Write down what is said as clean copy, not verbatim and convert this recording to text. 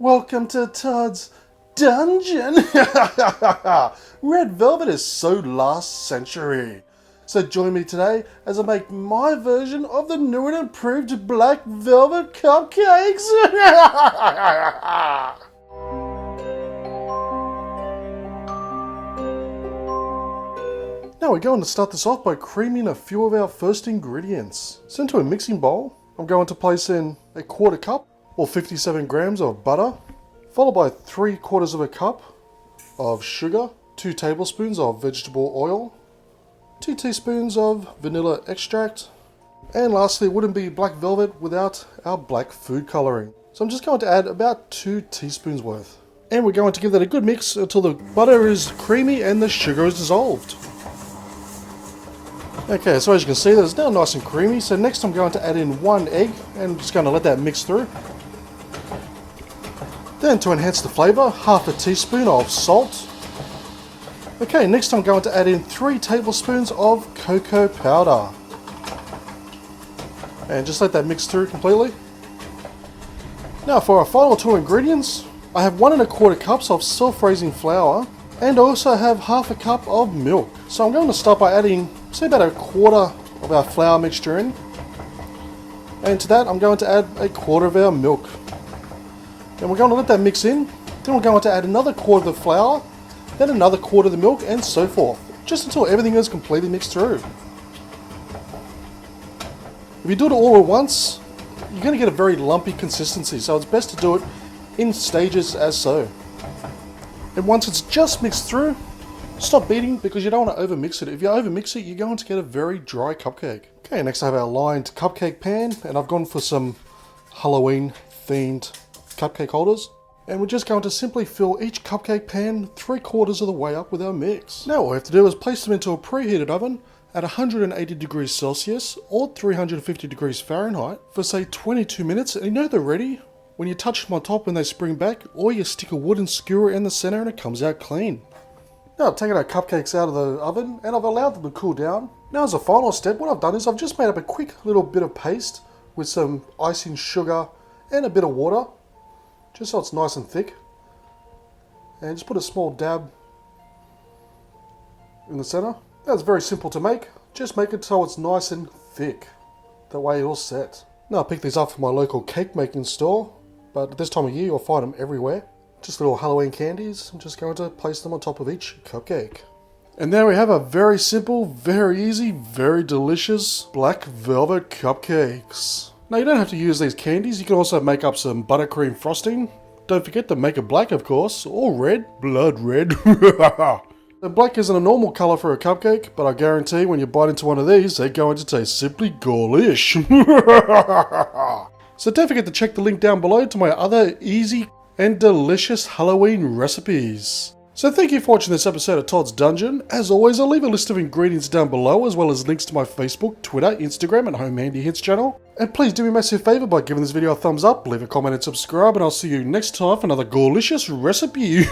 Welcome to Todd's Dungeon! Red velvet is so last century. So join me today as I make my version of the new and improved black velvet cupcakes! Now we're going to start this off by creaming a few of our first ingredients. So into a mixing bowl, I'm going to place in a quarter cup or 57 grams of butter, followed by 3/4 of a cup of sugar, 2 tablespoons of vegetable oil, 2 teaspoons of vanilla extract, and lastly, it wouldn't be black velvet without our black food coloring. So I'm just going to add about 2 teaspoons worth. And we're going to give that a good mix until the butter is creamy and the sugar is dissolved. Okay, so as you can see, that's now nice and creamy. So next I'm going to add in 1 egg and I'm just going to let that mix through. Then to enhance the flavour, 1/2 teaspoon of salt. Okay, next I'm going to add in 3 tablespoons of cocoa powder. And just let that mix through completely. Now for our final 2 ingredients, I have 1 1/4 cups of self-raising flour and I also have 1/2 cup of milk. So I'm going to start by adding, say, about 1/4 of our flour mixture in. And to that I'm going to add 1/4 of our milk. And we're going to let that mix in. Then we're going to add another 1/4 of the flour, then another 1/4 of the milk, and so forth, just until everything is completely mixed through. If you do it all at once, you're going to get a very lumpy consistency, so it's best to do it in stages as so. And once it's just mixed through, stop beating because you don't want to overmix it. If you overmix it, you're going to get a very dry cupcake. Okay, next I have our lined cupcake pan, and I've gone for some Halloween themed cupcake holders, and we're just going to simply fill each cupcake pan 3/4 of the way up with our mix. Now all we have to do is place them into a preheated oven at 180 degrees Celsius or 350 degrees Fahrenheit for say 22 minutes, and you know they're ready when you touch them on top when they spring back, or you stick a wooden skewer in the center and it comes out clean. Now I've taken our cupcakes out of the oven and I've allowed them to cool down. Now as a final step, what I've done is I've just made up a quick little bit of paste with some icing sugar and a bit of water, just so it's nice and thick, and just put a small dab in the center. That's very simple to make. Just make it so it's nice and thick. That way you're all set. Now I picked these up from my local cake making store, but at this time of year you'll find them everywhere. Just little Halloween candies. I'm just going to place them on top of each cupcake. And there we have a very simple, very easy, very delicious black velvet cupcakes. Now you don't have to use these candies, you can also make up some buttercream frosting. Don't forget to make it black, of course, or red, blood red. The black isn't a normal colour for a cupcake, but I guarantee when you bite into one of these, they're going to taste simply ghoulish. So don't forget to check the link down below to my other easy and delicious Halloween recipes. So thank you for watching this episode of Todd's Dungeon. As always, I'll leave a list of ingredients down below, as well as links to my Facebook, Twitter, Instagram, and Home Handy Hints channel. And please do me a massive favour by giving this video a thumbs up, leave a comment and subscribe, and I'll see you next time for another ghoulish recipe.